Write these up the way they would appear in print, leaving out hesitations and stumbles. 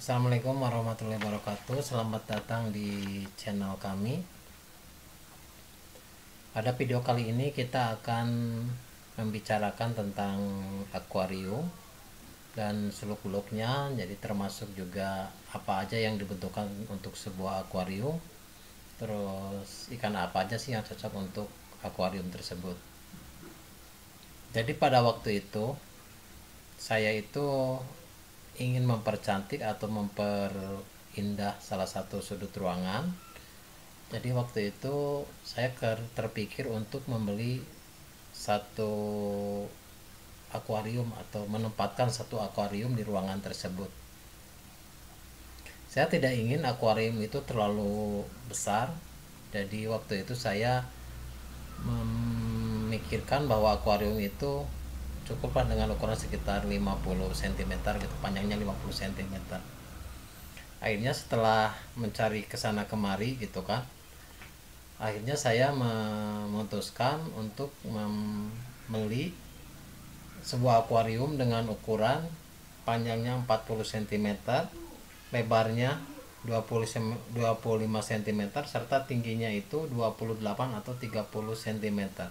Assalamualaikum warahmatullahi wabarakatuh. Selamat datang di channel kami. Pada video kali ini kita akan membicarakan tentang akuarium dan seluk-beluknya, jadi termasuk juga apa aja yang dibutuhkan untuk sebuah akuarium. Terus ikan apa aja sih yang cocok untuk akuarium tersebut. Jadi pada waktu itu saya itu ingin mempercantik atau memperindah salah satu sudut ruangan. Jadi waktu itu saya terpikir untuk membeli satu akuarium atau menempatkan satu akuarium di ruangan tersebut. Saya tidak ingin akuarium itu terlalu besar. Jadi waktu itu saya memikirkan bahwa akuarium itu cukuplah dengan ukuran sekitar 50 cm gitu, panjangnya 50 cm. Akhirnya setelah mencari kesana kemari gitu kan, akhirnya saya memutuskan untuk membeli sebuah akuarium dengan ukuran panjangnya 40 cm, lebarnya 25 cm, serta tingginya itu 28 atau 30 cm.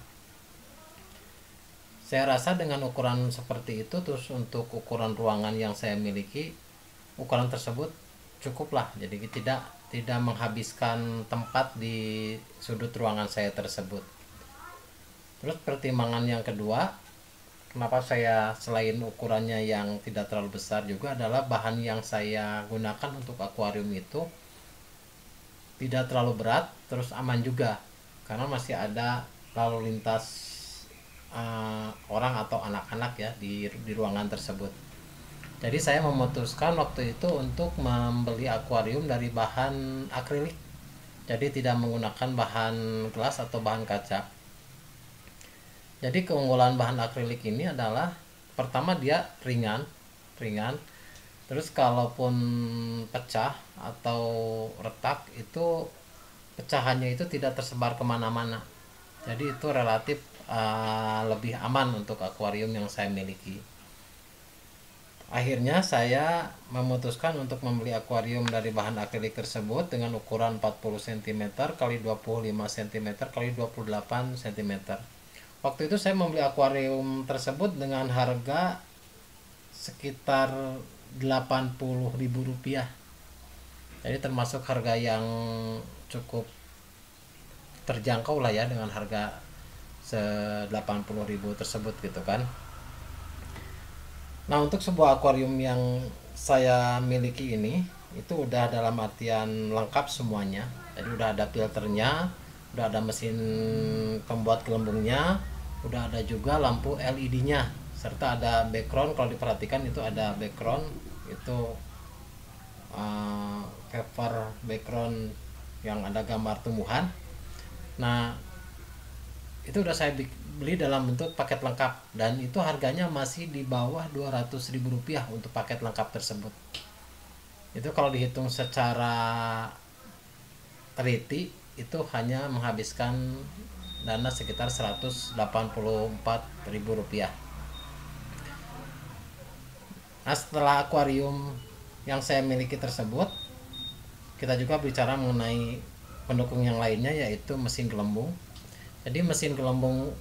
Saya rasa dengan ukuran seperti itu, terus untuk ukuran ruangan yang saya miliki, ukuran tersebut cukuplah. Jadi tidak menghabiskan tempat di sudut ruangan saya tersebut. Terus pertimbangan yang kedua, kenapa saya selain ukurannya yang tidak terlalu besar juga adalah bahan yang saya gunakan untuk akuarium itu tidak terlalu berat, terus aman juga karena masih ada lalu lintas orang atau anak-anak ya di ruangan tersebut. Jadi saya memutuskan waktu itu untuk membeli akuarium dari bahan akrilik. Jadi tidak menggunakan bahan gelas atau bahan kaca. Jadi keunggulan bahan akrilik ini adalah pertama dia ringan. Terus kalaupun pecah atau retak itu pecahannya itu tidak tersebar kemana-mana. Jadi itu relatif lebih aman untuk akuarium yang saya miliki. Akhirnya saya memutuskan untuk membeli akuarium dari bahan akrilik tersebut dengan ukuran 40 cm kali 25 cm kali 28 cm. Waktu itu saya membeli akuarium tersebut dengan harga sekitar Rp80.000. Jadi termasuk harga yang cukup terjangkau lah ya, dengan harga 80.000 tersebut gitu kan. Nah, untuk sebuah akuarium yang saya miliki ini itu udah dalam artian lengkap semuanya. Jadi udah ada filternya, udah ada mesin pembuat gelembungnya, udah ada juga lampu LED-nya, serta ada background. Kalau diperhatikan itu ada background, itu cover background yang ada gambar tumbuhan. Nah, itu udah saya beli dalam bentuk paket lengkap, dan itu harganya masih di bawah Rp200.000 untuk paket lengkap tersebut. Itu kalau dihitung secara teliti itu hanya menghabiskan dana sekitar Rp184.000. Nah, setelah akuarium yang saya miliki tersebut, kita juga bicara mengenai pendukung yang lainnya, yaitu mesin gelembung. Jadi mesin gelembung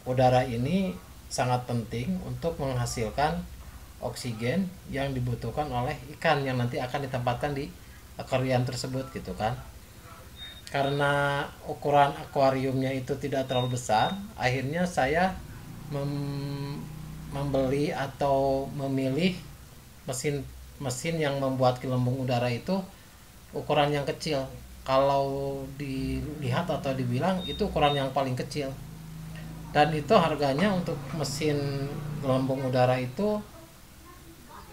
udara ini sangat penting untuk menghasilkan oksigen yang dibutuhkan oleh ikan yang nanti akan ditempatkan di akuarium tersebut gitu kan. Karena ukuran akuariumnya itu tidak terlalu besar, akhirnya saya membeli atau memilih mesin yang membuat gelembung udara itu ukuran yang kecil. Kalau dilihat atau dibilang itu ukuran yang paling kecil, dan itu harganya untuk mesin gelembung udara itu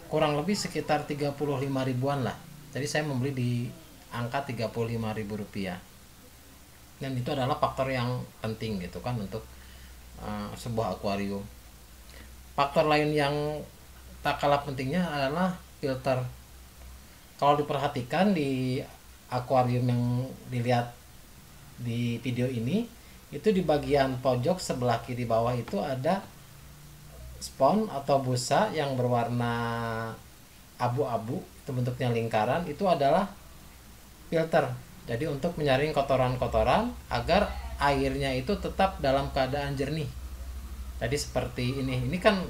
kurang lebih sekitar 35.000-an lah. Jadi saya membeli di angka Rp35.000, dan itu adalah faktor yang penting gitu kan untuk sebuah akuarium. Faktor lain yang tak kalah pentingnya adalah filter. Kalau diperhatikan di akuarium yang dilihat di video ini, itu di bagian pojok sebelah kiri bawah itu ada spons atau busa yang berwarna abu-abu itu bentuknya lingkaran, itu adalah filter. Jadi untuk menyaring kotoran-kotoran agar airnya itu tetap dalam keadaan jernih. Jadi seperti ini kan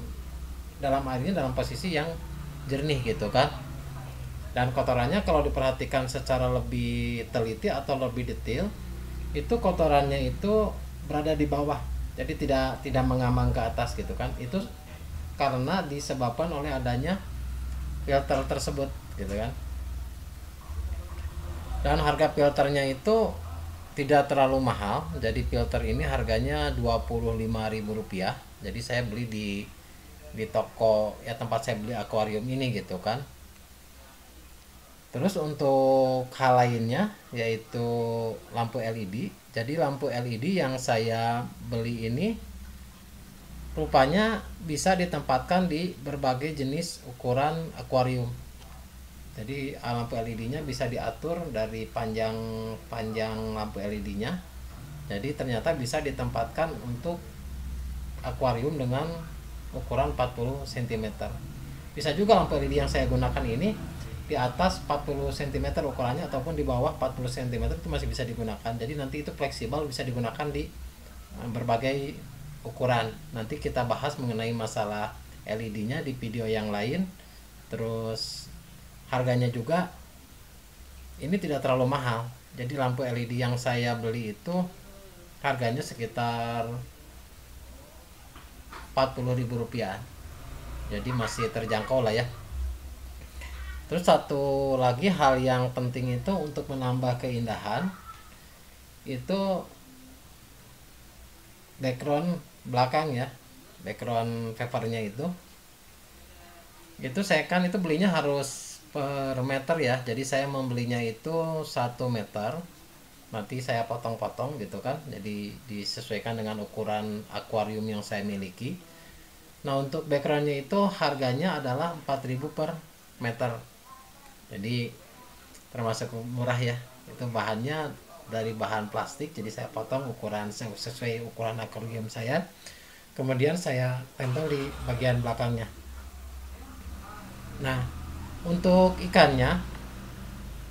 dalam airnya dalam posisi yang jernih gitu kan. Dan kotorannya kalau diperhatikan secara lebih teliti atau lebih detail, itu kotorannya itu berada di bawah. Jadi tidak mengamang ke atas gitu kan. Itu karena disebabkan oleh adanya filter tersebut gitu kan. Dan harga filternya itu tidak terlalu mahal. Jadi filter ini harganya Rp25.000. Jadi saya beli di toko ya, tempat saya beli akuarium ini gitu kan. Terus untuk hal lainnya yaitu lampu LED. Jadi lampu LED yang saya beli ini rupanya bisa ditempatkan di berbagai jenis ukuran akuarium. Jadi lampu LED-nya bisa diatur dari panjang lampu LED-nya. Jadi ternyata bisa ditempatkan untuk akuarium dengan ukuran 40 cm. Bisa juga lampu LED yang saya gunakan ini di atas 40 cm ukurannya ataupun di bawah 40 cm itu masih bisa digunakan. Jadi nanti itu fleksibel, bisa digunakan di berbagai ukuran. Nanti kita bahas mengenai masalah LED-nya di video yang lain. Terus harganya juga ini tidak terlalu mahal. Jadi lampu LED yang saya beli itu harganya sekitar Rp40.000. Jadi masih terjangkau lah ya. Terus satu lagi hal yang penting itu untuk menambah keindahan itu background belakang ya, background papernya itu saya kan itu belinya harus per meter ya. Jadi saya membelinya itu 1 meter, nanti saya potong-potong gitu kan, jadi disesuaikan dengan ukuran akuarium yang saya miliki. Nah untuk backgroundnya itu harganya adalah 4.000 per meter, jadi termasuk murah ya. Itu bahannya dari bahan plastik, jadi saya potong ukuran sesuai ukuran akuarium saya, kemudian saya tempel di bagian belakangnya. Nah untuk ikannya,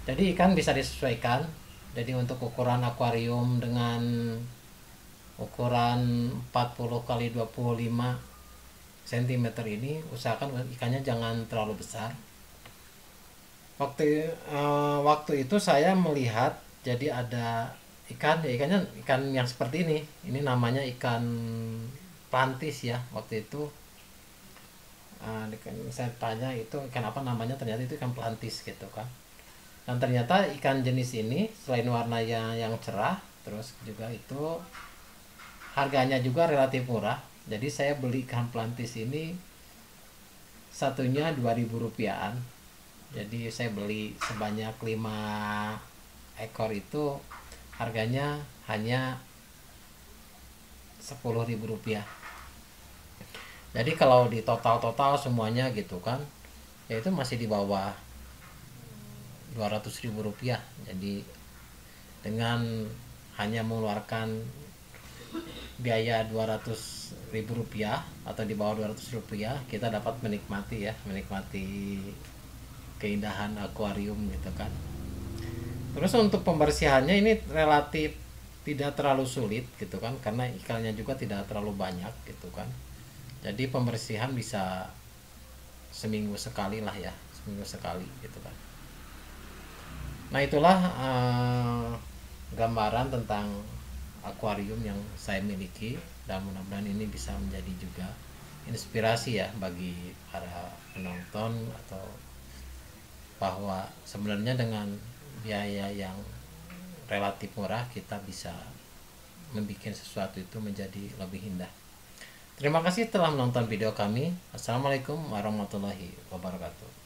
jadi ikan bisa disesuaikan. Jadi untuk ukuran akuarium dengan ukuran 40 kali 25 cm ini usahakan ikannya jangan terlalu besar. Waktu itu saya melihat jadi ada ikannya ikan yang seperti ini namanya ikan plantis ya. Waktu itu saya tanya itu ikan apa namanya, ternyata itu ikan plantis gitu kan. Dan ternyata ikan jenis ini selain warnanya yang cerah, terus juga itu harganya juga relatif murah. Jadi saya beli ikan plantis ini satunya Rp2.000-an. Jadi saya beli sebanyak 5 ekor, itu harganya hanya Rp10.000. Jadi kalau di total semuanya gitu kan, ya itu masih di bawah Rp200.000. Jadi dengan hanya mengeluarkan biaya Rp200.000 atau di bawah Rp200, kita dapat menikmati keindahan akuarium gitu kan. Terus untuk pembersihannya ini relatif tidak terlalu sulit gitu kan, karena ikannya juga tidak terlalu banyak gitu kan. Jadi pembersihan bisa seminggu sekali lah ya, seminggu sekali gitu kan. Nah itulah gambaran tentang akuarium yang saya miliki, dan mudah-mudahan ini bisa menjadi juga inspirasi ya bagi para penonton, atau bahwa sebenarnya dengan biaya yang relatif murah kita bisa membuat sesuatu itu menjadi lebih indah. Terima kasih telah menonton video kami. Assalamualaikum warahmatullahi wabarakatuh.